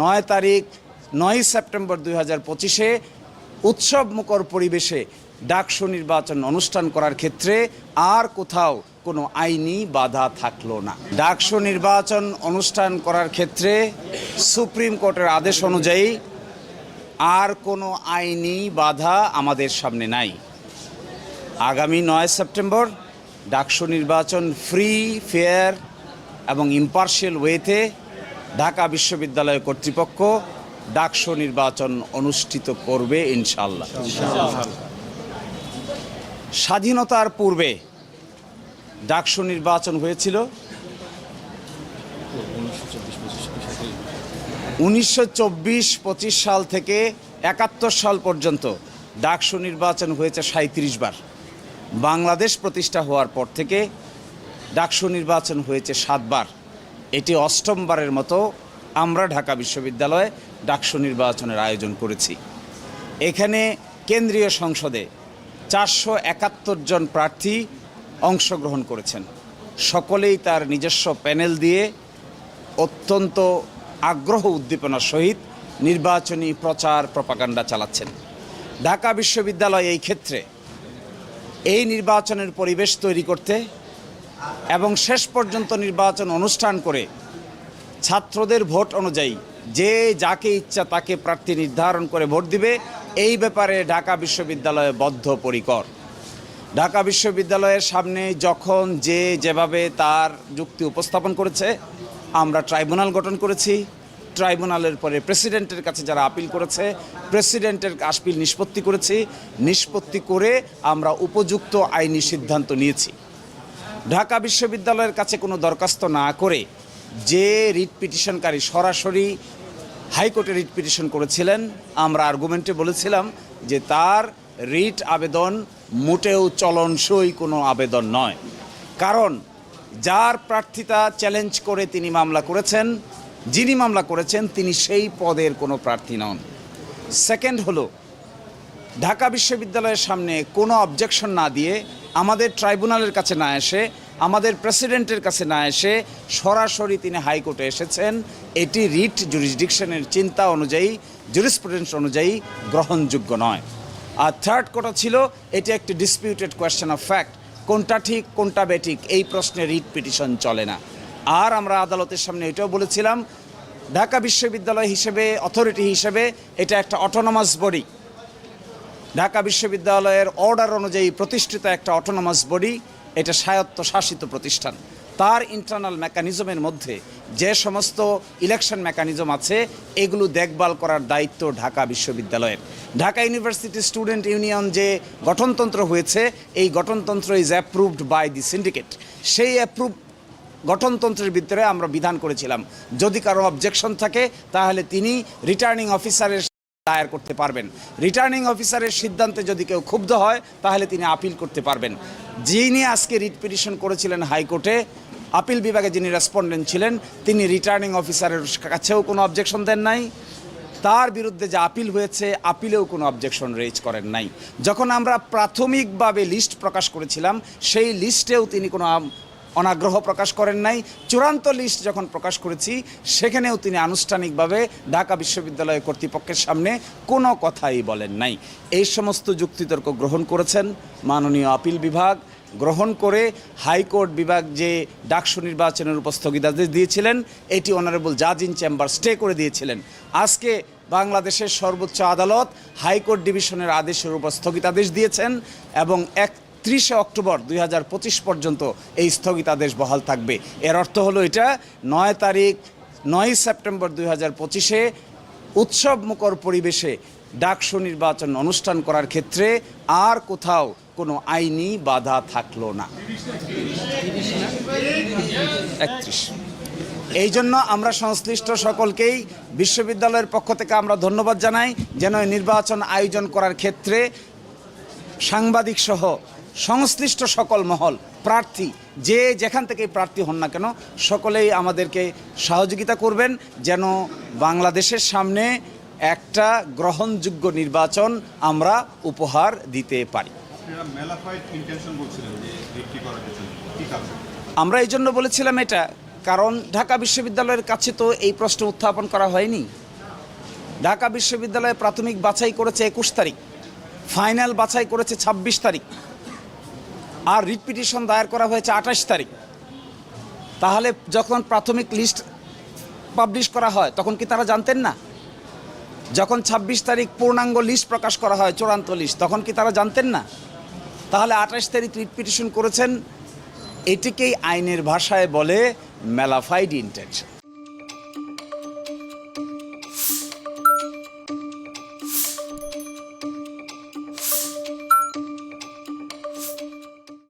9 তারিখ 9 সেপ্টেম্বর 2025-এ উৎসবমুখর পরিবেশে ডাকসু নির্বাচন অনুষ্ঠান করার ক্ষেত্রে আর কোথাও কোনো আইনি বাধা থাকলো না। ডাকসু নির্বাচন অনুষ্ঠান করার ক্ষেত্রে সুপ্রিম কোর্টের আদেশ অনুযায়ী আর কোনো আইনি বাধা আমাদের সামনে নাই। আগামী 9 সেপ্টেম্বর ডাকসু নির্বাচন ফ্রি, ফেয়ার এবং ইম্পার্শিয়াল ওয়েতে ঢাকা বিশ্ববিদ্যালয় কর্তৃপক্ষ ডাকসু নির্বাচন অনুষ্ঠিত করবে ইনশাআল্লাহ। স্বাধীনতার পূর্বে ডাকসু নির্বাচন হয়েছিল 1924-25 সাল থেকে 71 সাল পর্যন্ত ডাকসু নির্বাচন হয়েছে 37 বার। বাংলাদেশ প্রতিষ্ঠা হওয়ার পর থেকে ডাকসু নির্বাচন হয়েছে 7 বার। এটি 8মবারের মতো আমরা ঢাকা বিশ্ববিদ্যালয়ে ডাকসু নির্বাচনের আয়োজন করেছি। এখানে কেন্দ্রীয় সংসদে 471 জন প্রার্থী অংশগ্রহণ করেছেন। সকলেই তার নিজস্ব প্যানেল দিয়ে অত্যন্ত আগ্রহ উদ্দীপনার সহিত নির্বাচনী প্রচার প্রপাগান্ডা চালাচ্ছেন। ঢাকা বিশ্ববিদ্যালয় এই ক্ষেত্রে এই নির্বাচনের পরিবেশ তৈরি করতে এবং শেষ পর্যন্ত নির্বাচন অনুষ্ঠান করে ছাত্রদের ভোট অনুযায়ী যে যাকে ইচ্ছা তাকে প্রার্থী নির্ধারণ করে ভোট দিবে, এই ব্যাপারে ঢাকা বিশ্ববিদ্যালয় বদ্ধপরিকর। ঢাকা বিশ্ববিদ্যালয়ের সামনে যখন যে যেভাবে তার যুক্তি উপস্থাপন করেছে, আমরা ট্রাইব্যুনাল গঠন করেছি। ট্রাইব্যুনালের পরে প্রেসিডেন্টের কাছে যারা আপিল করেছে, প্রেসিডেন্টের আপিল নিষ্পত্তি করেছি। নিষ্পত্তি করে আমরা উপযুক্ত আইনি সিদ্ধান্ত নিয়েছি। ঢাকা বিশ্ববিদ্যালয়ের কাছে কোনো দরখাস্ত না করে যে রিট পিটিশনকারী সরাসরি হাইকোর্টে রিট পিটিশন করেছিলেন, আমরা আর্গুমেন্টে বলেছিলাম যে তার রিট আবেদন মোটেও চলনসই কোনো আবেদন নয়। কারণ যার প্রার্থিতা চ্যালেঞ্জ করে তিনি মামলা করেছেন, যিনি মামলা করেছেন তিনি সেই পদের কোনো প্রার্থী নন। সেকেন্ড হলো, ঢাকা বিশ্ববিদ্যালয়ের সামনে কোনো অবজেকশন না দিয়ে, আমাদের ট্রাইব্যুনালের কাছে না এসে, আমাদের প্রেসিডেন্টের কাছে না এসে সরাসরি তিনি হাইকোর্টে এসেছেন। এটি রিট জুরিসডিকশনের চিন্তা অনুযায়ী, জুরিসপ্রুডেন্স অনুযায়ী গ্রহণযোগ্য নয়। আর থার্ড কথা ছিল, এটি একটি ডিসপিউটেড কোয়েশ্চেন অফ ফ্যাক্ট, কোনটা ঠিক কোনটা বেঠিক এই প্রশ্নে রিট পিটিশন চলে না। আর আমরা আদালতের সামনে এটাও বলেছিলাম, ঢাকা বিশ্ববিদ্যালয় হিসেবে, অথরিটি হিসেবে এটা একটা অটোনমাস বডি। ঢাকা বিশ্ববিদ্যালয়ের অর্ডার অনুযায়ী প্রতিষ্ঠিত একটা অটোনমাস বডি, এটা স্বায়ত্তশাসিত প্রতিষ্ঠান। তার ইন্টারনাল মেকানিজমের মধ্যে যে সমস্ত ইলেকশন মেকানিজম আছে, এগুলো দেখভাল করার দায়িত্ব ঢাকা বিশ্ববিদ্যালয়ের। ঢাকা ইউনিভার্সিটি স্টুডেন্ট ইউনিয়ন যে গঠনতন্ত্র হয়েছে, এই গঠনতন্ত্র is approved by the syndicate. সেই অ্যাপ্রুভ গঠনতন্ত্রের ভিতরে আমরা বিধান করেছিলাম, যদি কারো অবজেকশন থাকে তাহলে তিনি রিটার্নিং অফিসারের দায়ের করতে পারবেন। রিটার্নিং অফিসারের সিদ্ধান্তে যদি কেউ ক্ষুব্ধ হয় তাহলে তিনি আপিল করতে পারবেন। যিনি আজকে রিট পিটিশন করেছিলেন হাইকোর্টে, আপিল বিভাগে যিনি রেসপন্ডেন্ট ছিলেন, তিনি রিটার্নিং অফিসারের কাছেও কোনো অবজেকশন দেন নাই। তার বিরুদ্ধে যে আপিল হয়েছে, আপিলেও কোনো অবজেকশন রেজ করেন নাই। যখন আমরা প্রাথমিকভাবে লিস্ট প্রকাশ করেছিলাম, সেই লিস্টেও তিনি কোনো অনাগ্রহ প্রকাশ করেন নাই। চূড়ান্ত লিস্ট যখন প্রকাশ করেছি, সেখানেও তিনি আনুষ্ঠানিকভাবে ঢাকা বিশ্ববিদ্যালয় কর্তৃপক্ষের সামনে কোনো কথাই বলেন নাই। এই সমস্ত যুক্তিতর্ক গ্রহণ করেছেন মাননীয় আপিল বিভাগ। গ্রহণ করে হাইকোর্ট বিভাগ যে ডাকসু নির্বাচনের উপর স্থগিতাদেশ দিয়েছিলেন, এটি অনারেবল জাজ ইন চেম্বার স্টে করে দিয়েছিলেন। আজকে বাংলাদেশের সর্বোচ্চ আদালত হাইকোর্ট ডিভিশনের আদেশের উপর স্থগিতাদেশ দিয়েছেন এবং 30 অক্টোবর 2025 পর্যন্ত এই স্থগিতাদেশ বহাল থাকবে। এর অর্থ হলো এটা 9 সেপ্টেম্বর 2025-এ উৎসবমুখর পরিবেশে ডাকসু নির্বাচন অনুষ্ঠান করার ক্ষেত্রে আর কোথাও কোনো আইনি বাধা থাকলো না। 31। এই জন্য আমরা সংশ্লিষ্ট সকলকেই বিশ্ববিদ্যালয়ের পক্ষ থেকে আমরা ধন্যবাদ জানাই, যেন নির্বাচন আয়োজন করার ক্ষেত্রে সাংবাদিক সহ সংশ্লিষ্ট সকল মহল, প্রার্থী যে যেখান থেকে প্রার্থী হন না কেন, সকলেই আমাদেরকে সহযোগিতা করবেন, যেন বাংলাদেশের সামনে একটা গ্রহণযোগ্য নির্বাচন আমরা উপহার দিতে পারি। আমরা এই জন্য বলেছিলাম এটা, কারণ ঢাকা বিশ্ববিদ্যালয়ের কাছে তো এই প্রশ্ন উত্থাপন করা হয়নি। ঢাকা বিশ্ববিদ্যালয়ে প্রাথমিক বাছাই করেছে 21 তারিখ, ফাইনাল বাছাই করেছে 26 তারিখ, আর রিট পিটিশন দায়ের করা হয়েছে 28 তারিখ। তাহলে যখন প্রাথমিক লিস্ট পাবলিশ করা হয় তখন কি তারা জানতেন না? যখন 26 তারিখ পূর্ণাঙ্গ লিস্ট প্রকাশ করা হয়, চূড়ান্ত লিস্ট, তখন কি তারা জানতেন না? তাহলে 28 তারিখ রিট পিটিশন করেছেন, এটিকেই আইনের ভাষায় বলে ম্যালাফাইড ইন্টেনশন।